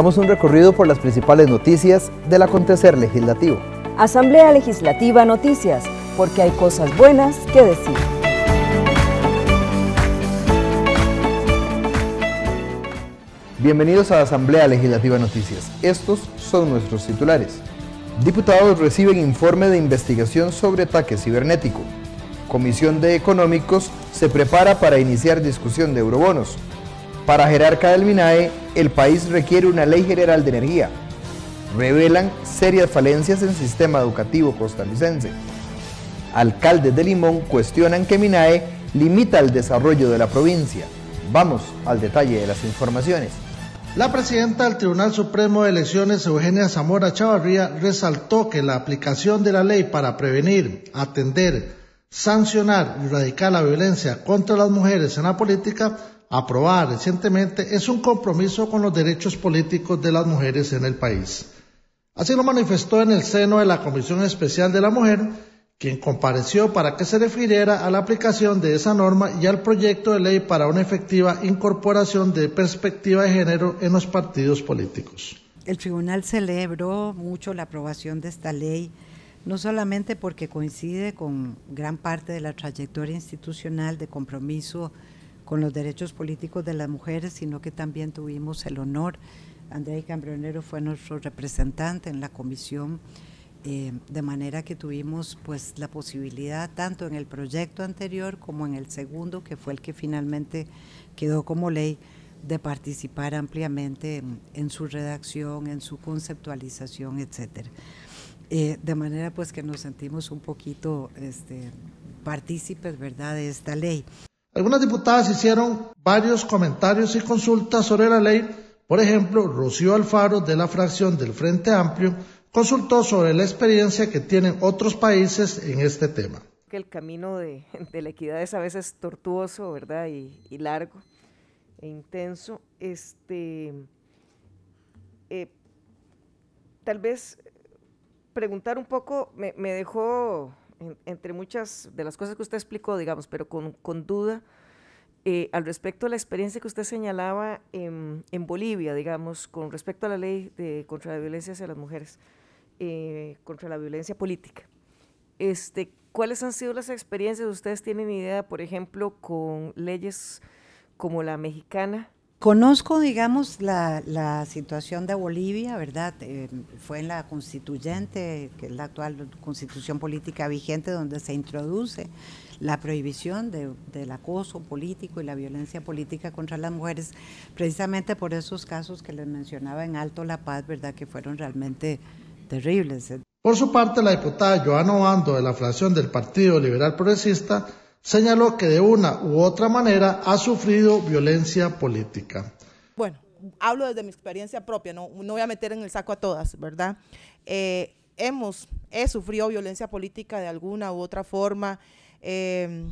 Hagamos un recorrido por las principales noticias del acontecer legislativo. Asamblea Legislativa Noticias, porque hay cosas buenas que decir. Bienvenidos a Asamblea Legislativa Noticias. Estos son nuestros titulares. Diputados reciben informe de investigación sobre ataque cibernético. Comisión de Económicos se prepara para iniciar discusión de eurobonos. Para jerarca del MINAE, el país requiere una ley general de energía. Revelan serias falencias en sistema educativo costarricense. Alcaldes de Limón cuestionan que MINAE limita el desarrollo de la provincia. Vamos al detalle de las informaciones. La presidenta del Tribunal Supremo de Elecciones, Eugenia Zamora Chavarría, resaltó que la aplicación de la ley para prevenir, atender, sancionar y erradicar la violencia contra las mujeres en la política, aprobada recientemente, es un compromiso con los derechos políticos de las mujeres en el país. Así lo manifestó en el seno de la Comisión Especial de la Mujer, quien compareció para que se refiriera a la aplicación de esa norma y al proyecto de ley para una efectiva incorporación de perspectiva de género en los partidos políticos. El tribunal celebró mucho la aprobación de esta ley, no solamente porque coincide con gran parte de la trayectoria institucional de compromiso con los derechos políticos de las mujeres, sino que también tuvimos el honor, Andrei Cambronero fue nuestro representante en la comisión, de manera que tuvimos pues la posibilidad, tanto en el proyecto anterior como en el segundo, que fue el que finalmente quedó como ley, de participar ampliamente en su redacción, en su conceptualización, etcétera. De manera pues que nos sentimos un poquito partícipes, ¿verdad?, de esta ley. Algunas diputadas hicieron varios comentarios y consultas sobre la ley. Por ejemplo, Rocío Alfaro, de la fracción del Frente Amplio, consultó sobre la experiencia que tienen otros países en este tema. Que el camino de la equidad es a veces tortuoso, ¿verdad?, y largo e intenso. Tal vez preguntar un poco me dejó, entre muchas de las cosas que usted explicó, digamos, pero con duda, al respecto de la experiencia que usted señalaba en Bolivia, digamos, con respecto a la ley contra la violencia hacia las mujeres, contra la violencia política. ¿Cuáles han sido las experiencias? ¿Ustedes tienen idea, por ejemplo, con leyes como la mexicana? Conozco, digamos, la situación de Bolivia, ¿verdad? Fue en la constituyente, que es la actual constitución política vigente, donde se introduce la prohibición del acoso político y la violencia política contra las mujeres, precisamente por esos casos que les mencionaba en Alto La Paz, ¿verdad?, que fueron realmente terribles. Por su parte, la diputada Joana Obando, de la fracción del Partido Liberal Progresista, señaló que de una u otra manera ha sufrido violencia política. Bueno, hablo desde mi experiencia propia, no voy a meter en el saco a todas, ¿verdad? He sufrido violencia política de alguna u otra forma, de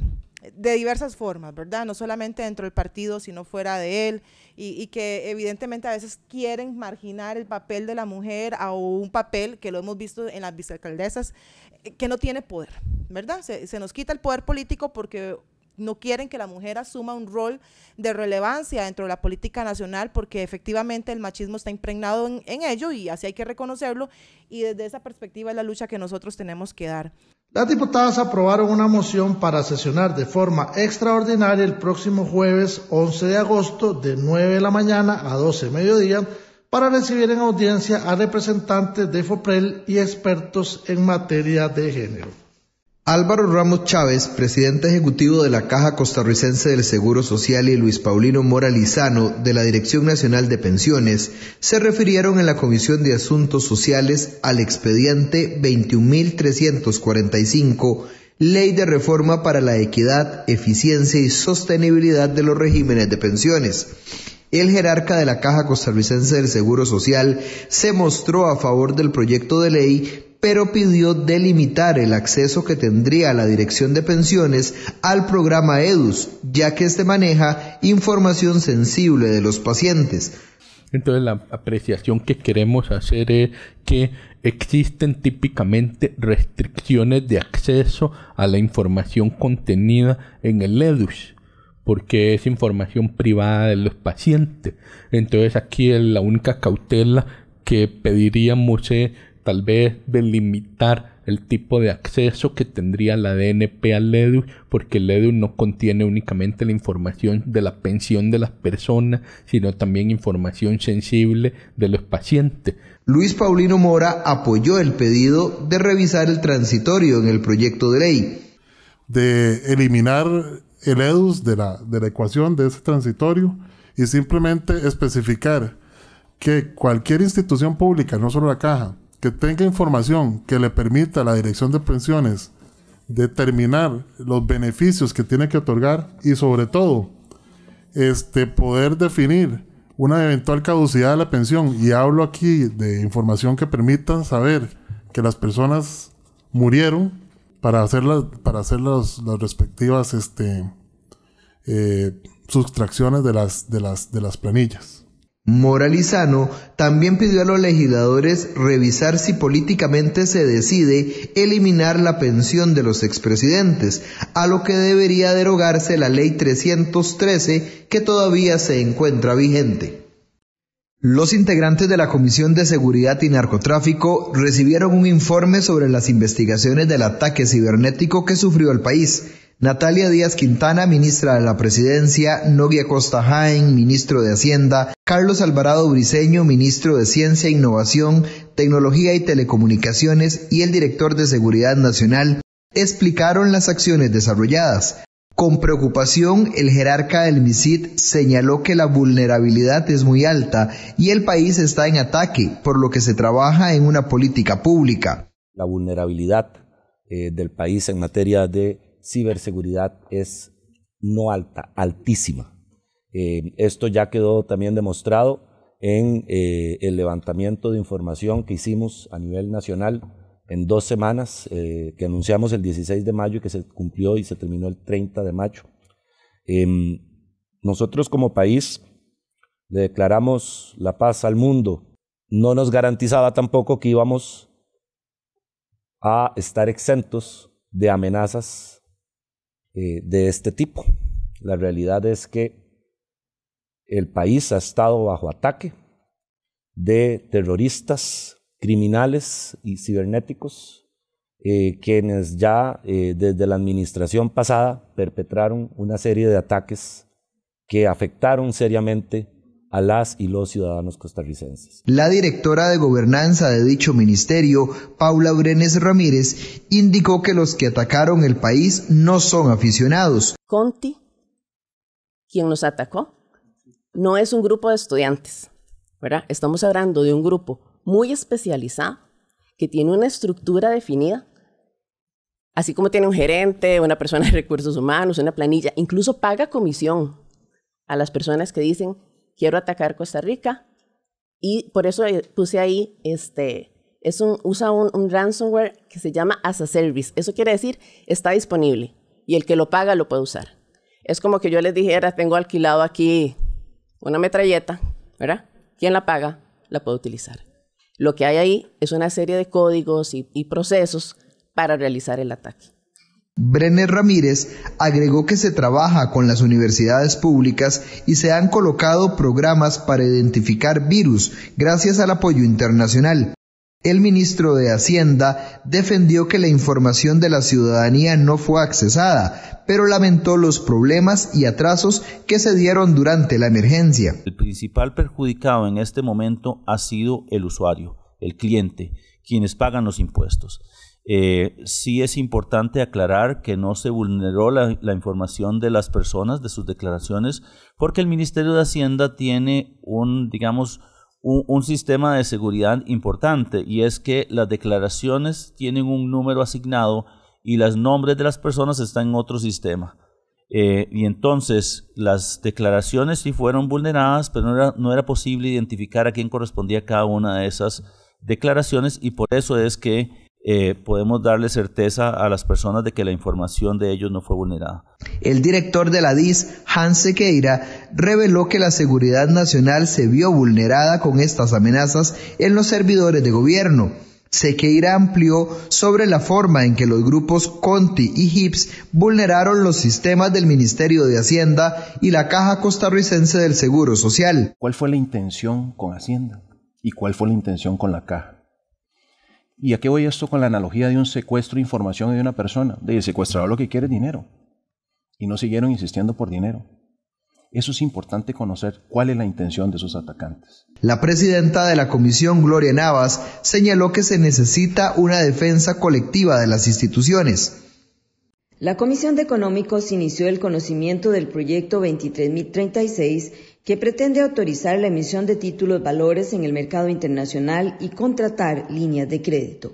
diversas formas, ¿verdad? No solamente dentro del partido, sino fuera de él, y que evidentemente a veces quieren marginar el papel de la mujer a un papel que lo hemos visto en las vicealcaldesas, que no tiene poder, ¿verdad? Se nos quita el poder político porque no quieren que la mujer asuma un rol de relevancia dentro de la política nacional, porque efectivamente el machismo está impregnado en ello y así hay que reconocerlo, y desde esa perspectiva es la lucha que nosotros tenemos que dar. Las diputadas aprobaron una moción para sesionar de forma extraordinaria el próximo jueves 11 de agosto de 9 de la mañana a 12 de mediodía para recibir en audiencia a representantes de FOPREL y expertos en materia de género. Álvaro Ramos Chávez, presidente ejecutivo de la Caja Costarricense del Seguro Social, y Luis Paulino Mora Lizano, de la Dirección Nacional de Pensiones, se refirieron en la Comisión de Asuntos Sociales al expediente 21.345, Ley de Reforma para la Equidad, Eficiencia y Sostenibilidad de los Regímenes de Pensiones. El jerarca de la Caja Costarricense del Seguro Social se mostró a favor del proyecto de ley, pero pidió delimitar el acceso que tendría la Dirección de Pensiones al programa EDUS, ya que este maneja información sensible de los pacientes. Entonces la apreciación que queremos hacer es que existen típicamente restricciones de acceso a la información contenida en el EDUS. porque es información privada de los pacientes. Entonces aquí la única cautela que pediríamos es tal vez delimitar el tipo de acceso que tendría la DNP al EDUS, porque el EDUS no contiene únicamente la información de la pensión de las personas, sino también información sensible de los pacientes. Luis Paulino Mora apoyó el pedido de revisar el transitorio en el proyecto de ley. De eliminar el EDUS de la ecuación de ese transitorio y simplemente especificar que cualquier institución pública, no solo la Caja, que tenga información que le permita a la Dirección de Pensiones determinar los beneficios que tiene que otorgar y sobre todo poder definir una eventual caducidad de la pensión. Y hablo aquí de información que permita saber que las personas murieron para hacer las respectivas sustracciones de las planillas. Mora Lizano también pidió a los legisladores revisar si políticamente se decide eliminar la pensión de los expresidentes, a lo que debería derogarse la Ley 313, que todavía se encuentra vigente. Los integrantes de la Comisión de Seguridad y Narcotráfico recibieron un informe sobre las investigaciones del ataque cibernético que sufrió el país. Natalia Díaz Quintana, ministra de la Presidencia, Nogui Acosta Jaén, ministro de Hacienda, Carlos Alvarado Briceño, ministro de Ciencia, Innovación, Tecnología y Telecomunicaciones, y el director de Seguridad Nacional explicaron las acciones desarrolladas. Con preocupación, el jerarca del MISID señaló que la vulnerabilidad es muy alta y el país está en ataque, por lo que se trabaja en una política pública. La vulnerabilidad del país en materia de ciberseguridad es no alta, altísima. Esto ya quedó también demostrado en el levantamiento de información que hicimos a nivel nacional en 2 semanas, que anunciamos el 16 de mayo y que se cumplió y se terminó el 30 de mayo. Nosotros como país le declaramos la paz al mundo. No nos garantizaba tampoco que íbamos a estar exentos de amenazas de este tipo. La realidad es que el país ha estado bajo ataque de terroristas, criminales y cibernéticos, quienes ya desde la administración pasada perpetraron una serie de ataques que afectaron seriamente a las y los ciudadanos costarricenses. La directora de Gobernanza de dicho ministerio, Paula Brenes Ramírez, indicó que los que atacaron el país no son aficionados. Conti, quien nos atacó, no es un grupo de estudiantes, ¿verdad? Estamos hablando de un grupo muy especializado, que tiene una estructura definida, así como tiene un gerente, una persona de recursos humanos, una planilla, incluso paga comisión a las personas que dicen quiero atacar Costa Rica, y por eso puse ahí, usa un ransomware que se llama as a service. Eso quiere decir, está disponible, y el que lo paga lo puede usar. Es como que yo les dijera, tengo alquilado aquí una metralleta, ¿verdad? ¿Quién la paga? La puede utilizar. Lo que hay ahí es una serie de códigos y procesos para realizar el ataque. Brenes Ramírez agregó que se trabaja con las universidades públicas y se han colocado programas para identificar virus gracias al apoyo internacional. El ministro de Hacienda defendió que la información de la ciudadanía no fue accesada, pero lamentó los problemas y atrasos que se dieron durante la emergencia. El principal perjudicado en este momento ha sido el usuario, el cliente, quienes pagan los impuestos. Sí es importante aclarar que no se vulneró la información de las personas, de sus declaraciones, porque el Ministerio de Hacienda tiene un sistema de seguridad importante, y es que las declaraciones tienen un número asignado y los nombres de las personas están en otro sistema. Y entonces las declaraciones sí fueron vulneradas, pero no era posible identificar a quién correspondía cada una de esas declaraciones, y por eso es que podemos darle certeza a las personas de que la información de ellos no fue vulnerada. El director de la DIS, Hans Sequeira, reveló que la seguridad nacional se vio vulnerada con estas amenazas en los servidores de gobierno. Sequeira amplió sobre la forma en que los grupos Conti y Hips vulneraron los sistemas del Ministerio de Hacienda y la Caja Costarricense del Seguro Social. ¿Cuál fue la intención con Hacienda y cuál fue la intención con la Caja? ¿Y a qué voy esto con la analogía de un secuestro de información de una persona? El secuestrador lo que quiere es dinero y no siguieron insistiendo por dinero. Eso es importante conocer cuál es la intención de esos atacantes. La presidenta de la comisión, Gloria Navas, señaló que se necesita una defensa colectiva de las instituciones. La Comisión de Económicos inició el conocimiento del proyecto 23.036 que pretende autorizar la emisión de títulos valores en el mercado internacional y contratar líneas de crédito,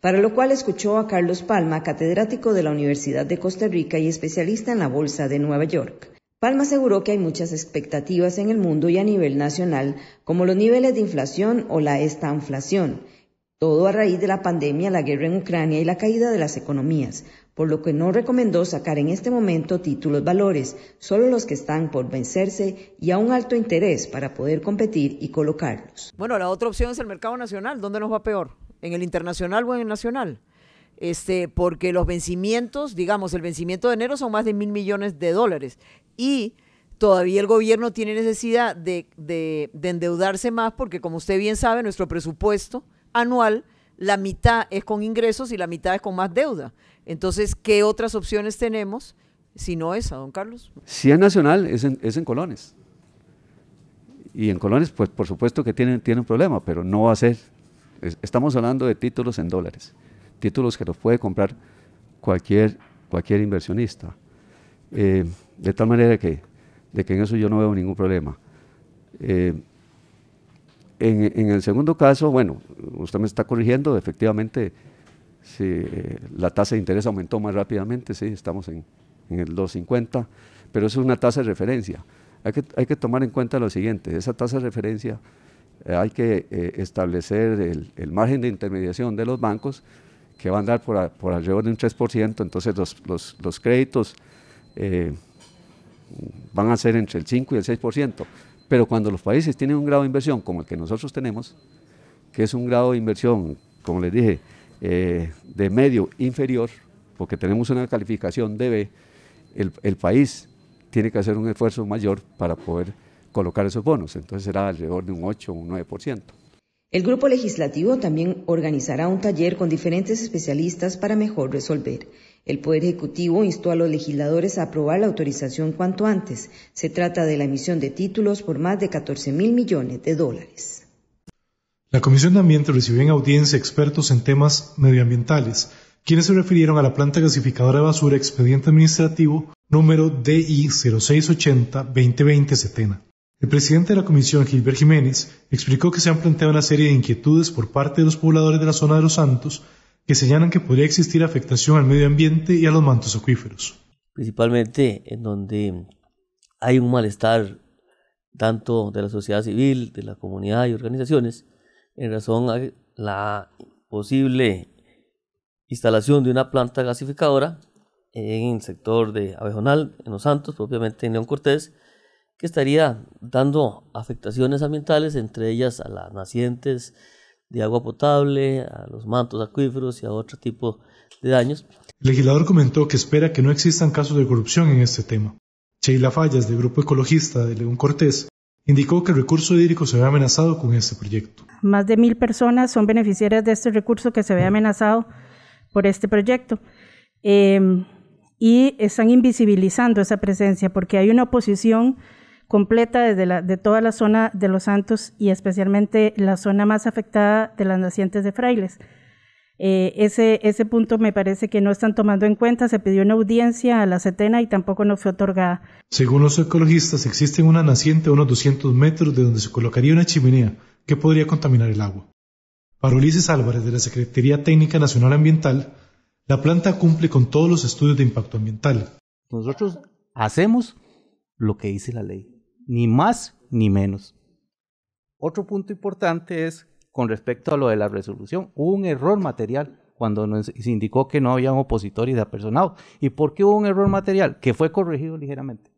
para lo cual escuchó a Carlos Palma, catedrático de la Universidad de Costa Rica y especialista en la Bolsa de Nueva York. Palma aseguró que hay muchas expectativas en el mundo y a nivel nacional, como los niveles de inflación o la estanflación, todo a raíz de la pandemia, la guerra en Ucrania y la caída de las economías, por lo que no recomendó sacar en este momento títulos valores, solo los que están por vencerse y a un alto interés para poder competir y colocarlos. Bueno, la otra opción es el mercado nacional. ¿Dónde nos va peor? ¿En el internacional o en el nacional? Porque los vencimientos, digamos, el vencimiento de enero son más de $1.000 millones y todavía el gobierno tiene necesidad de endeudarse más porque, como usted bien sabe, nuestro presupuesto anual, la mitad es con ingresos y la mitad es con más deuda. Entonces, ¿qué otras opciones tenemos si no esa, don Carlos? Si es nacional, es en colones. Y en colones, pues por supuesto que tiene un problema, pero no va a ser. Estamos hablando de títulos en dólares, títulos que los puede comprar cualquier inversionista. De tal manera que en eso yo no veo ningún problema. En el segundo caso, bueno, usted me está corrigiendo, efectivamente, sí, la tasa de interés aumentó más rápidamente, sí, estamos en el 2.50, pero eso es una tasa de referencia. Hay que tomar en cuenta lo siguiente, esa tasa de referencia hay que establecer el margen de intermediación de los bancos, que va a andar por alrededor de un 3%, entonces los créditos van a ser entre el 5 y el 6%, pero cuando los países tienen un grado de inversión como el que nosotros tenemos, que es un grado de inversión, como les dije, de medio inferior, porque tenemos una calificación de B, el país tiene que hacer un esfuerzo mayor para poder colocar esos bonos, entonces será alrededor de un 8 o un 9%. El grupo legislativo también organizará un taller con diferentes especialistas para mejor resolver. El Poder Ejecutivo instó a los legisladores a aprobar la autorización cuanto antes. Se trata de la emisión de títulos por más de $14.000 millones. La Comisión de Ambiente recibió en audiencia expertos en temas medioambientales, quienes se refirieron a la planta gasificadora de basura expediente administrativo número DI 0680-2020 Setena. El presidente de la comisión, Gilbert Jiménez, explicó que se han planteado una serie de inquietudes por parte de los pobladores de la zona de Los Santos que señalan que podría existir afectación al medio ambiente y a los mantos acuíferos. Principalmente en donde hay un malestar tanto de la sociedad civil, de la comunidad y organizaciones, en razón a la posible instalación de una planta gasificadora en el sector de Abejonal, en Los Santos, propiamente en León Cortés, que estaría dando afectaciones ambientales, entre ellas a las nacientes de agua potable, a los mantos acuíferos y a otro tipo de daños. El legislador comentó que espera que no existan casos de corrupción en este tema. Sheila Fallas, del Grupo Ecologista de León Cortés, indicó que el recurso hídrico se ve amenazado con este proyecto. Más de 1,000 personas son beneficiarias de este recurso que se ve amenazado por este proyecto. Y están invisibilizando esa presencia porque hay una oposición completa de toda la zona de Los Santos y especialmente la zona más afectada de las nacientes de Frailes. Ese punto me parece que no están tomando en cuenta. Se pidió una audiencia a la Setena y tampoco nos fue otorgada. Según los ecologistas, existe una naciente a unos 200 metros de donde se colocaría una chimenea que podría contaminar el agua. Para Ulises Álvarez, de la Secretaría Técnica Nacional Ambiental, la planta cumple con todos los estudios de impacto ambiental. Nosotros hacemos lo que dice la ley, ni más ni menos. Otro punto importante es con respecto a lo de la resolución. Hubo un error material cuando se indicó que no había un opositor y de apersonado. ¿Y por qué hubo un error material? Que fue corregido ligeramente.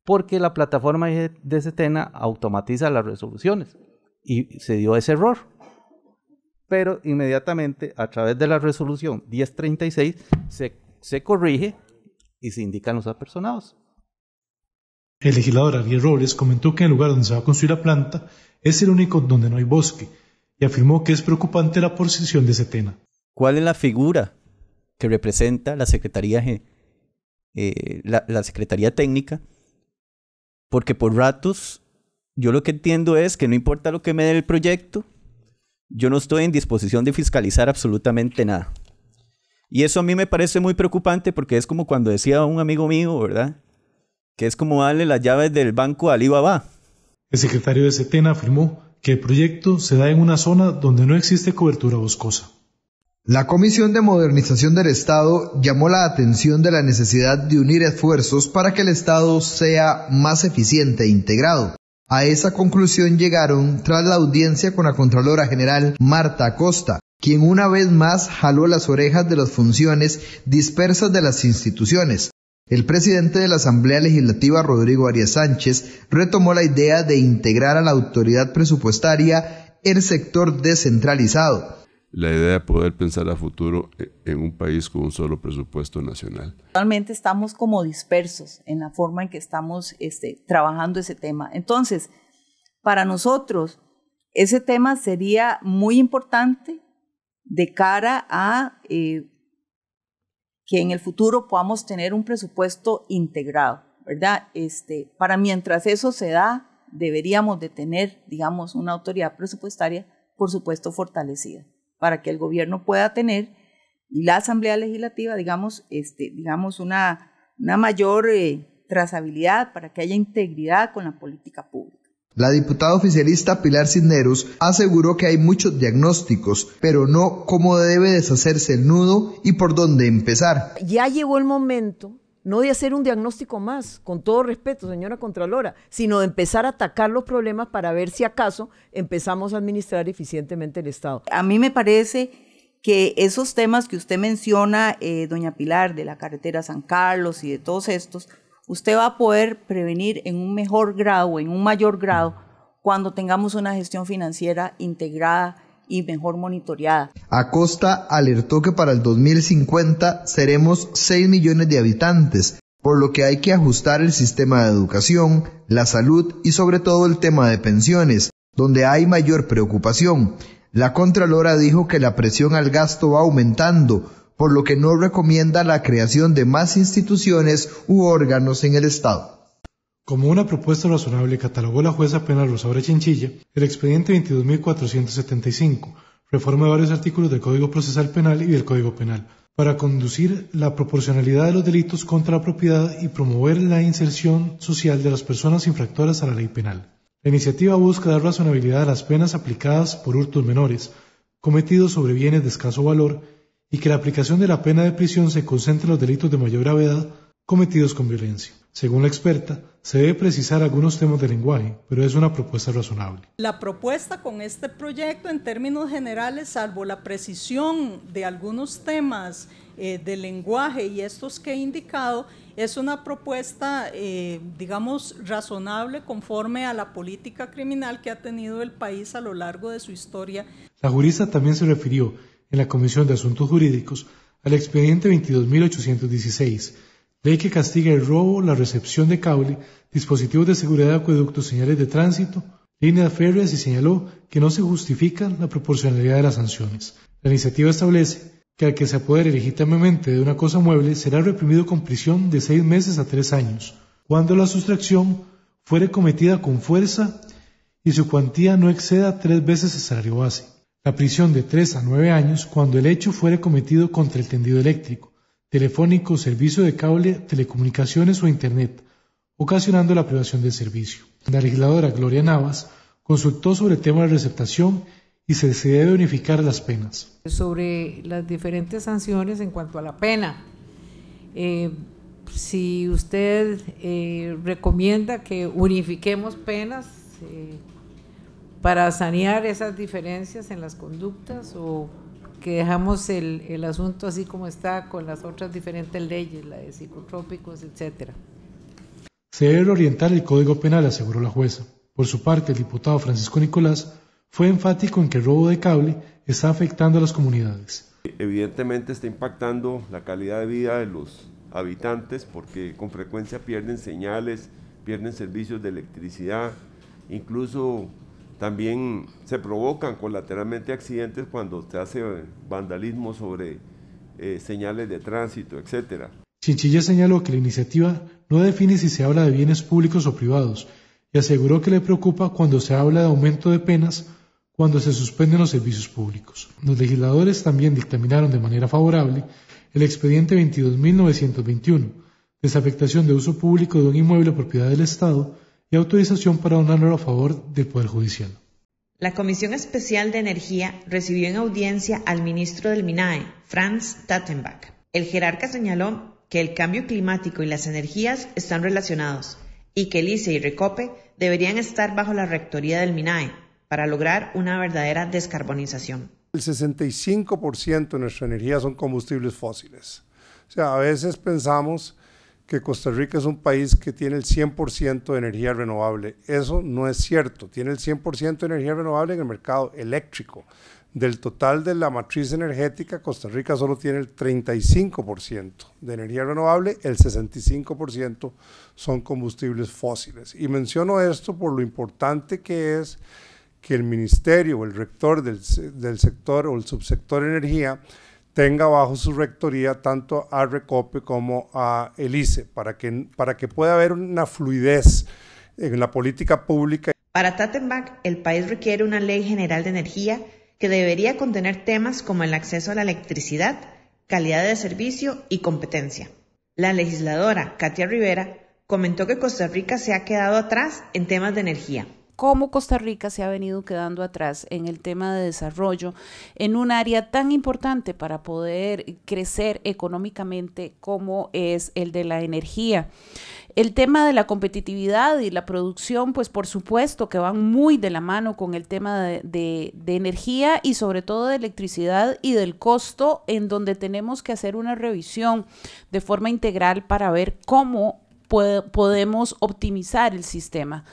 Porque la plataforma de Setena automatiza las resoluciones y se dio ese error. pero inmediatamente a través de la resolución 1036 se corrige y se indican los apersonados. El legislador Ariel Robles comentó que el lugar donde se va a construir la planta es el único donde no hay bosque y afirmó que es preocupante la posición de Setena. ¿Cuál es la figura que representa la Secretaría, la Secretaría Técnica? Porque por ratos yo lo que entiendo es que no importa lo que me dé el proyecto, yo no estoy en disposición de fiscalizar absolutamente nada. Y eso a mí me parece muy preocupante porque es como cuando decía un amigo mío, ¿verdad? Que es como darle las llaves del banco a Alibaba. El secretario de Setena afirmó que el proyecto se da en una zona donde no existe cobertura boscosa. La Comisión de Modernización del Estado llamó la atención de la necesidad de unir esfuerzos para que el Estado sea más eficiente e integrado. A esa conclusión llegaron tras la audiencia con la Contralora General Marta Acosta, quien una vez más jaló las orejas de las funciones dispersas de las instituciones. El presidente de la Asamblea Legislativa, Rodrigo Arias Sánchez, retomó la idea de integrar a la autoridad presupuestaria el sector descentralizado. La idea de poder pensar a futuro en un país con un solo presupuesto nacional. Realmente estamos como dispersos en la forma en que estamos trabajando ese tema. Entonces, para nosotros, ese tema sería muy importante de cara a que en el futuro podamos tener un presupuesto integrado, ¿verdad? Para mientras eso se da, deberíamos de tener, digamos, una autoridad presupuestaria, por supuesto, fortalecida, para que el gobierno pueda tener, y la Asamblea Legislativa, digamos, una mayor trazabilidad, para que haya integridad con la política pública. La diputada oficialista Pilar Cisneros aseguró que hay muchos diagnósticos, pero no cómo debe deshacerse el nudo y por dónde empezar. Ya llegó el momento no de hacer un diagnóstico más, con todo respeto, señora Contralora, sino de empezar a atacar los problemas para ver si acaso empezamos a administrar eficientemente el Estado. A mí me parece que esos temas que usted menciona, doña Pilar, de la carretera San Carlos y de todos estos, usted va a poder prevenir en un mejor grado, en un mayor grado, cuando tengamos una gestión financiera integrada y mejor monitoreada. Acosta alertó que para el 2050 seremos 6 millones de habitantes, por lo que hay que ajustar el sistema de educación, la salud y sobre todo el tema de pensiones, donde hay mayor preocupación. La Contralora dijo que la presión al gasto va aumentando, por lo que no recomienda la creación de más instituciones u órganos en el Estado. Como una propuesta razonable, catalogó la jueza penal Rosaura Chinchilla el expediente 22.475, reforma de varios artículos del Código Procesal Penal y del Código Penal, para conducir la proporcionalidad de los delitos contra la propiedad y promover la inserción social de las personas infractoras a la ley penal. La iniciativa busca dar razonabilidad a las penas aplicadas por hurtos menores, cometidos sobre bienes de escaso valor, y que la aplicación de la pena de prisión se concentre en los delitos de mayor gravedad cometidos con violencia. Según la experta, se debe precisar algunos temas de lenguaje, pero es una propuesta razonable. La propuesta con este proyecto, en términos generales, salvo la precisión de algunos temas de lenguaje y estos que he indicado, es una propuesta, digamos, razonable conforme a la política criminal que ha tenido el país a lo largo de su historia. La jurista también se refirió en la Comisión de Asuntos Jurídicos al expediente 22.816, ley que castiga el robo, la recepción de cable, dispositivos de seguridad de acueductos, señales de tránsito, líneas férreas, y señaló que no se justifica la proporcionalidad de las sanciones. La iniciativa establece que al que se apodere legítimamente de una cosa mueble será reprimido con prisión de 6 meses a 3 años, cuando la sustracción fuere cometida con fuerza y su cuantía no exceda 3 veces el salario base. La prisión de 3 a 9 años cuando el hecho fuere cometido contra el tendido eléctrico, telefónico, servicio de cable, telecomunicaciones o internet, ocasionando la privación del servicio. La legisladora Gloria Navas consultó sobre el tema de receptación y se debe unificar las penas. Sobre las diferentes sanciones en cuanto a la pena, si usted recomienda que unifiquemos penas para sanear esas diferencias en las conductas, o que dejamos el asunto así como está con las otras diferentes leyes, la de psicotrópicos, etcétera. Se debe orientar el Código Penal, aseguró la jueza. Por su parte, el diputado Francisco Nicolás fue enfático en que el robo de cable está afectando a las comunidades. Evidentemente está impactando la calidad de vida de los habitantes porque con frecuencia pierden señales, pierden servicios de electricidad, incluso también se provocan colateralmente accidentes cuando se hace vandalismo sobre señales de tránsito, etc. Chinchilla señaló que la iniciativa no define si se habla de bienes públicos o privados y aseguró que le preocupa cuando se habla de aumento de penas cuando se suspenden los servicios públicos. Los legisladores también dictaminaron de manera favorable el expediente 22.921, desafectación de uso público de un inmueble propiedad del Estado y autorización para donarlo a favor del Poder Judicial. La Comisión Especial de Energía recibió en audiencia al ministro del MINAE, Franz Tattenbach. El jerarca señaló que el cambio climático y las energías están relacionados y que el ICE y Recope deberían estar bajo la rectoría del MINAE para lograr una verdadera descarbonización. El 65% de nuestra energía son combustibles fósiles. O sea, a veces pensamos que Costa Rica es un país que tiene el 100% de energía renovable. Eso no es cierto. Tiene el 100% de energía renovable en el mercado eléctrico. Del total de la matriz energética, Costa Rica solo tiene el 35% de energía renovable, el 65% son combustibles fósiles. Y menciono esto por lo importante que es que el ministerio o el rector del sector o el subsector energía tenga bajo su rectoría tanto a Recope como a el ICE, para que pueda haber una fluidez en la política pública. Para Tattenbach, el país requiere una ley general de energía que debería contener temas como el acceso a la electricidad, calidad de servicio y competencia. La legisladora Katia Rivera comentó que Costa Rica se ha quedado atrás en temas de energía. Cómo Costa Rica se ha venido quedando atrás en el tema de desarrollo en un área tan importante para poder crecer económicamente como es el de la energía. El tema de la competitividad y la producción, pues por supuesto que van muy de la mano con el tema de energía y sobre todo de electricidad y del costo, en donde tenemos que hacer una revisión de forma integral para ver cómo podemos optimizar el sistema.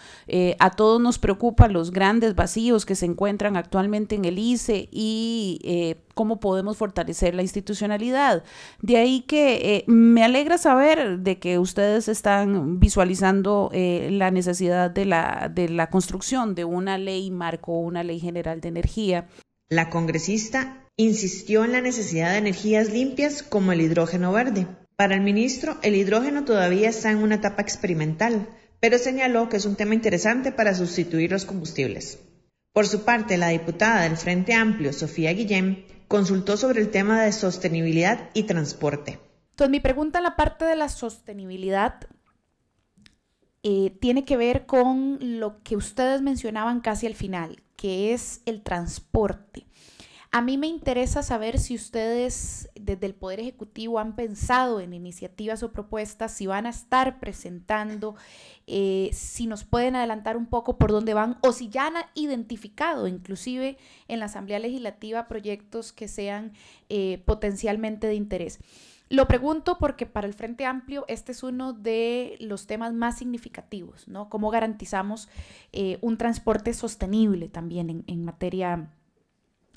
A todos nos preocupan los grandes vacíos que se encuentran actualmente en el ICE y cómo podemos fortalecer la institucionalidad. De ahí que me alegra saber de que ustedes están visualizando la necesidad de la construcción de una ley marco, una ley general de energía. La congresista insistió en la necesidad de energías limpias como el hidrógeno verde. Para el ministro, el hidrógeno todavía está en una etapa experimental, pero señaló que es un tema interesante para sustituir los combustibles. Por su parte, la diputada del Frente Amplio, Sofía Guillén, consultó sobre el tema de sostenibilidad y transporte. Entonces, mi pregunta en la parte de la sostenibilidad tiene que ver con lo que ustedes mencionaban casi al final, que es el transporte. A mí me interesa saber si ustedes desde el Poder Ejecutivo han pensado en iniciativas o propuestas, si van a estar presentando, si nos pueden adelantar un poco por dónde van o si ya han identificado inclusive en la Asamblea Legislativa proyectos que sean potencialmente de interés. Lo pregunto porque para el Frente Amplio este es uno de los temas más significativos, ¿no? Cómo garantizamos un transporte sostenible también en materia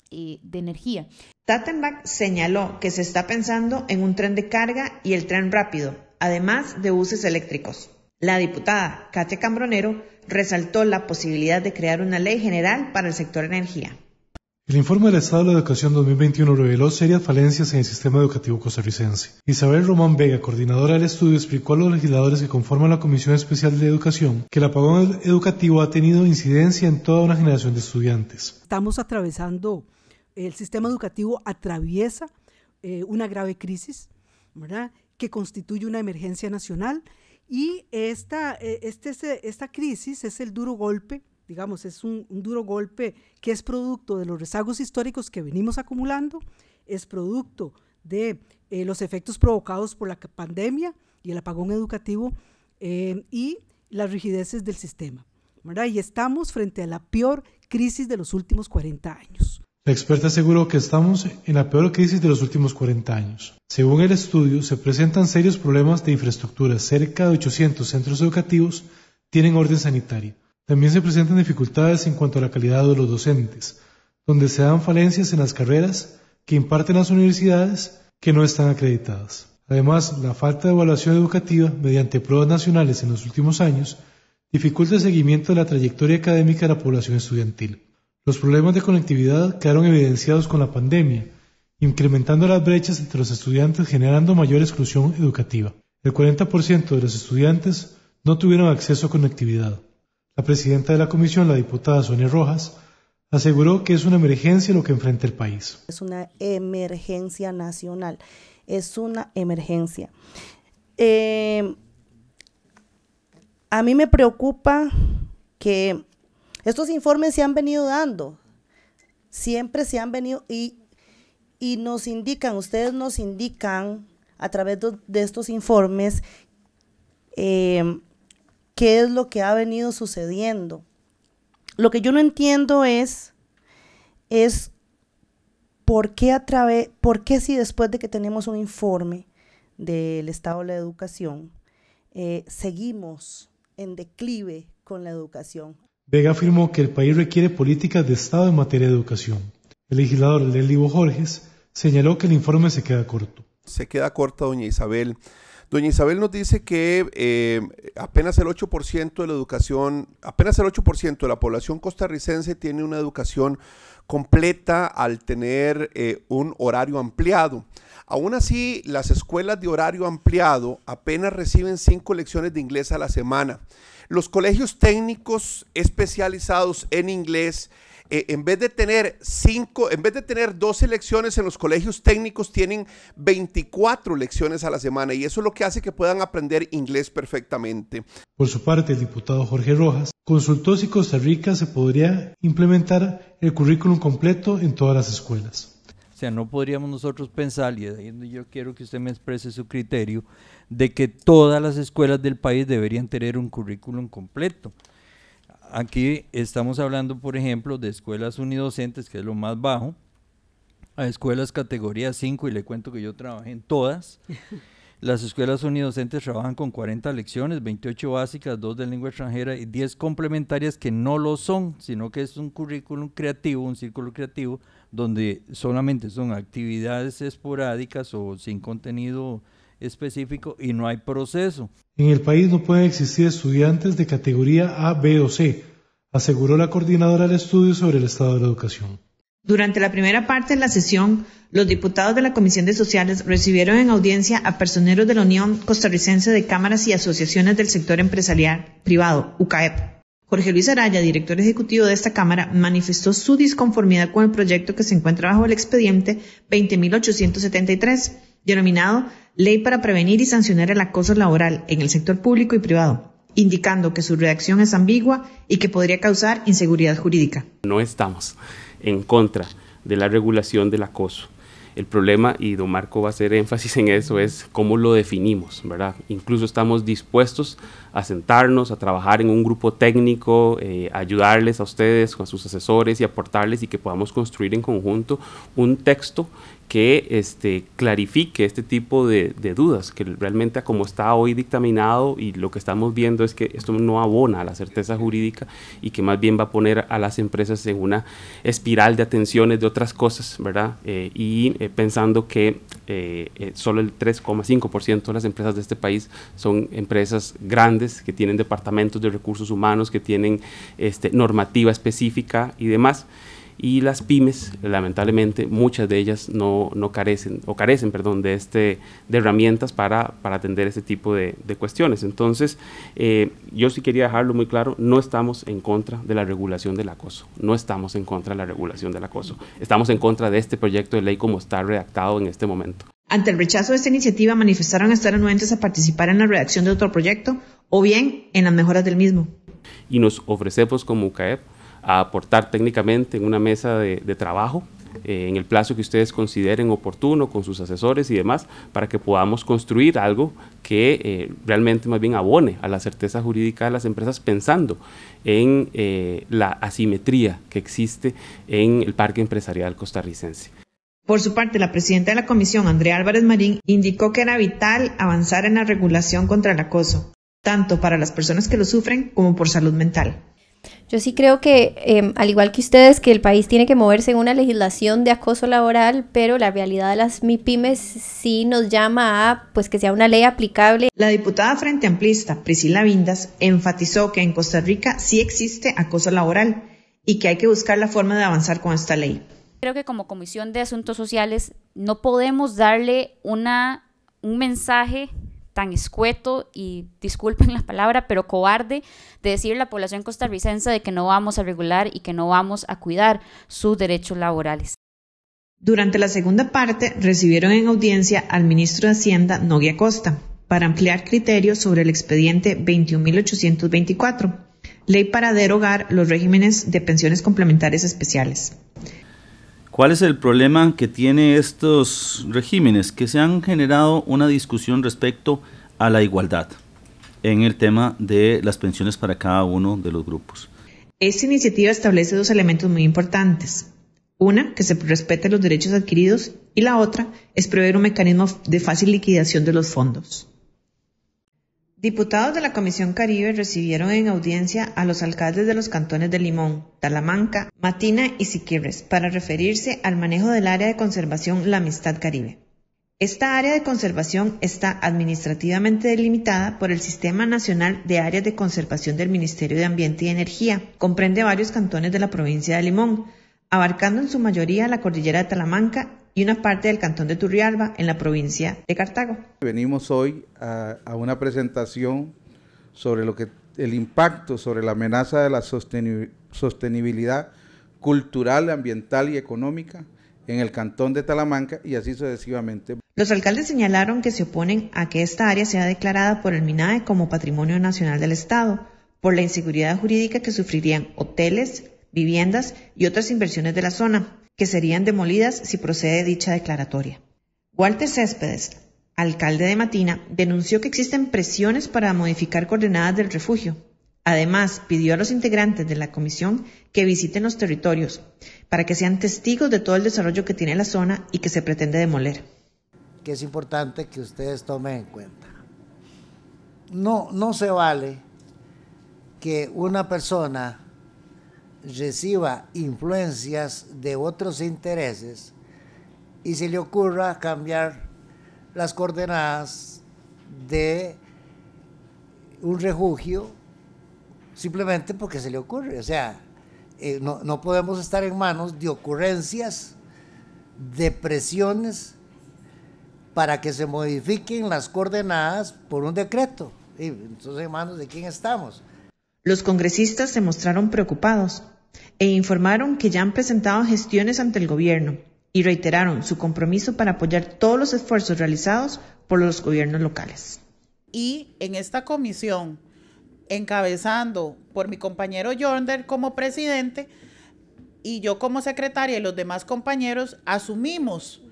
de energía. Tattenbach señaló que se está pensando en un tren de carga y el tren rápido, además de buses eléctricos. La diputada Katia Cambronero resaltó la posibilidad de crear una ley general para el sector energía. El informe del Estado de la Educación 2021 reveló serias falencias en el sistema educativo costarricense. Isabel Román Vega, coordinadora del estudio, explicó a los legisladores que conforman la Comisión Especial de Educación que el apagón educativo ha tenido incidencia en toda una generación de estudiantes. Estamos atravesando, el sistema educativo atraviesa una grave crisis, ¿verdad?, que constituye una emergencia nacional y esta crisis es el duro golpe. Digamos, es un duro golpe que es producto de los rezagos históricos que venimos acumulando, es producto de los efectos provocados por la pandemia y el apagón educativo y las rigideces del sistema, ¿verdad? Y estamos frente a la peor crisis de los últimos 40 años. La experta aseguró que estamos en la peor crisis de los últimos 40 años. Según el estudio, se presentan serios problemas de infraestructura. Cerca de 800 centros educativos tienen orden sanitario. También se presentan dificultades en cuanto a la calidad de los docentes. donde se dan falencias en las carreras que imparten las universidades que no están acreditadas. Además, la falta de evaluación educativa mediante pruebas nacionales en los últimos años dificulta el seguimiento de la trayectoria académica de la población estudiantil. Los problemas de conectividad quedaron evidenciados con la pandemia, incrementando las brechas entre los estudiantes, generando mayor exclusión educativa. El 40% de los estudiantes no tuvieron acceso a conectividad. La presidenta de la comisión, la diputada Sonia Rojas, aseguró que es una emergencia lo que enfrenta el país. Es una emergencia nacional, es una emergencia. A mí me preocupa que estos informes se han venido dando, siempre se han venido y nos indican, ustedes nos indican a través de estos informes qué es lo que ha venido sucediendo. Lo que yo no entiendo es por qué si después de que tenemos un informe del estado de la educación, seguimos en declive con la educación. Vega afirmó que el país requiere políticas de Estado en materia de educación. El legislador Lelivo Jorges señaló que el informe se queda corto. Se queda corta, doña Isabel. Doña Isabel nos dice que apenas el 8% de la educación, apenas el 8% de la población costarricense tiene una educación completa al tener un horario ampliado. Aún así, las escuelas de horario ampliado apenas reciben 5 lecciones de inglés a la semana. Los colegios técnicos especializados en inglés, en vez de tener 12 lecciones en los colegios técnicos, tienen 24 lecciones a la semana, y eso es lo que hace que puedan aprender inglés perfectamente. Por su parte, el diputado Jorge Rojas consultó si Costa Rica se podría implementar el currículum completo en todas las escuelas. O sea, no podríamos nosotros pensar, y ahí yo quiero que usted me exprese su criterio, de que todas las escuelas del país deberían tener un currículum completo. Aquí estamos hablando, por ejemplo, de escuelas unidocentes, que es lo más bajo, a escuelas categoría 5, y le cuento que yo trabajé en todas. Las escuelas unidocentes trabajan con 40 lecciones, 28 básicas, 2 de lengua extranjera y 10 complementarias que no lo son, sino que es un currículum creativo, un círculo creativo, donde solamente son actividades esporádicas o sin contenido específico y no hay proceso. En el país no pueden existir estudiantes de categoría A, B o C, aseguró la coordinadora del estudio sobre el estado de la educación. Durante la primera parte de la sesión, los diputados de la Comisión de Sociales recibieron en audiencia a personeros de la Unión Costarricense de Cámaras y Asociaciones del Sector Empresarial Privado, UCAEP. Jorge Luis Araya, director ejecutivo de esta Cámara, manifestó su disconformidad con el proyecto que se encuentra bajo el expediente 20.873, denominado Ley para Prevenir y Sancionar el Acoso Laboral en el Sector Público y Privado, indicando que su redacción es ambigua y que podría causar inseguridad jurídica. No estamos en contra de la regulación del acoso. El problema, y don Marco va a hacer énfasis en eso, es cómo lo definimos, ¿verdad? Incluso estamos dispuestos a sentarnos, a trabajar en un grupo técnico, ayudarles a ustedes, a sus asesores y aportarles, y que podamos construir en conjunto un texto que clarifique este tipo de dudas, que realmente como está hoy dictaminado, y lo que estamos viendo es que esto no abona a la certeza jurídica y que más bien va a poner a las empresas en una espiral de atenciones de otras cosas, ¿verdad? Pensando que solo el 3,5% de las empresas de este país son empresas grandes que tienen departamentos de recursos humanos, que tienen normativa específica y demás. Y las pymes, lamentablemente, muchas de ellas no carecen de herramientas para atender este tipo de cuestiones. Entonces, yo sí quería dejarlo muy claro, no estamos en contra de la regulación del acoso, estamos en contra de este proyecto de ley como está redactado en este momento. Ante el rechazo de esta iniciativa, manifestaron estar anuentes a participar en la redacción de otro proyecto o bien en las mejoras del mismo. Y nos ofrecemos como UCAEP a aportar técnicamente en una mesa de trabajo en el plazo que ustedes consideren oportuno con sus asesores y demás, para que podamos construir algo que realmente más bien abone a la certeza jurídica de las empresas, pensando en la asimetría que existe en el parque empresarial costarricense. Por su parte, la presidenta de la comisión, Andrea Álvarez Marín, indicó que era vital avanzar en la regulación contra el acoso, tanto para las personas que lo sufren como por salud mental. Yo sí creo que, al igual que ustedes, que el país tiene que moverse en una legislación de acoso laboral, pero la realidad de las MIPYMES sí nos llama a pues que sea una ley aplicable. La diputada Frente Amplista, Priscila Vindas, enfatizó que en Costa Rica sí existe acoso laboral y que hay que buscar la forma de avanzar con esta ley. Creo que como Comisión de Asuntos Sociales no podemos darle un mensaje tan escueto y, disculpen la palabra, pero cobarde, de decir a la población costarricense de que no vamos a regular y que no vamos a cuidar sus derechos laborales. Durante la segunda parte, recibieron en audiencia al ministro de Hacienda, Nogui Acosta, para ampliar criterios sobre el expediente 21.824, ley para derogar los regímenes de pensiones complementarias especiales. ¿Cuál es el problema que tiene estos regímenes? Que se han generado una discusión respecto a la igualdad en el tema de las pensiones para cada uno de los grupos. Esta iniciativa establece dos elementos muy importantes. Una, que se respeten los derechos adquiridos, y la otra es prever un mecanismo de fácil liquidación de los fondos. Diputados de la Comisión Caribe recibieron en audiencia a los alcaldes de los cantones de Limón, Talamanca, Matina y Siquirres para referirse al manejo del área de conservación La Amistad Caribe. Esta área de conservación está administrativamente delimitada por el Sistema Nacional de Áreas de Conservación del Ministerio de Ambiente y Energía. Comprende varios cantones de la provincia de Limón, abarcando en su mayoría la cordillera de Talamanca y una parte del cantón de Turrialba en la provincia de Cartago. Venimos hoy a una presentación sobre el impacto sobre la amenaza de la sostenibilidad cultural, ambiental y económica en el cantón de Talamanca y así sucesivamente. Los alcaldes señalaron que se oponen a que esta área sea declarada por el MINAE como Patrimonio Nacional del Estado, por la inseguridad jurídica que sufrirían hoteles, viviendas y otras inversiones de la zona, que serían demolidas si procede dicha declaratoria. Walter Céspedes, alcalde de Matina, denunció que existen presiones para modificar coordenadas del refugio. Además, pidió a los integrantes de la comisión que visiten los territorios para que sean testigos de todo el desarrollo que tiene la zona y que se pretende demoler. Que es importante que ustedes tomen en cuenta. No se vale que una persona reciba influencias de otros intereses y se le ocurra cambiar las coordenadas de un refugio simplemente porque se le ocurre. O sea, no podemos estar en manos de ocurrencias, de presiones para que se modifiquen las coordenadas por un decreto. Entonces, ¿en manos de quién estamos? Los congresistas se mostraron preocupados e informaron que ya han presentado gestiones ante el gobierno y reiteraron su compromiso para apoyar todos los esfuerzos realizados por los gobiernos locales. Y en esta comisión, encabezando por mi compañero Yonder como presidente y yo como secretaria y los demás compañeros, asumimos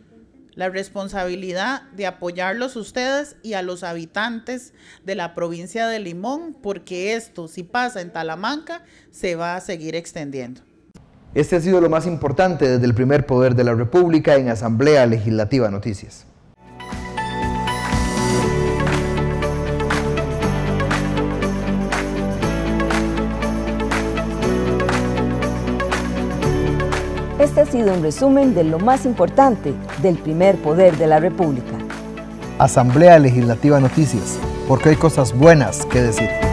la responsabilidad de apoyarlos a ustedes y a los habitantes de la provincia de Limón, porque esto, si pasa en Talamanca, se va a seguir extendiendo. Este ha sido lo más importante desde el primer poder de la República en Asamblea Legislativa Noticias. Este ha sido un resumen de lo más importante del primer poder de la República. Asamblea Legislativa Noticias, porque hay cosas buenas que decir.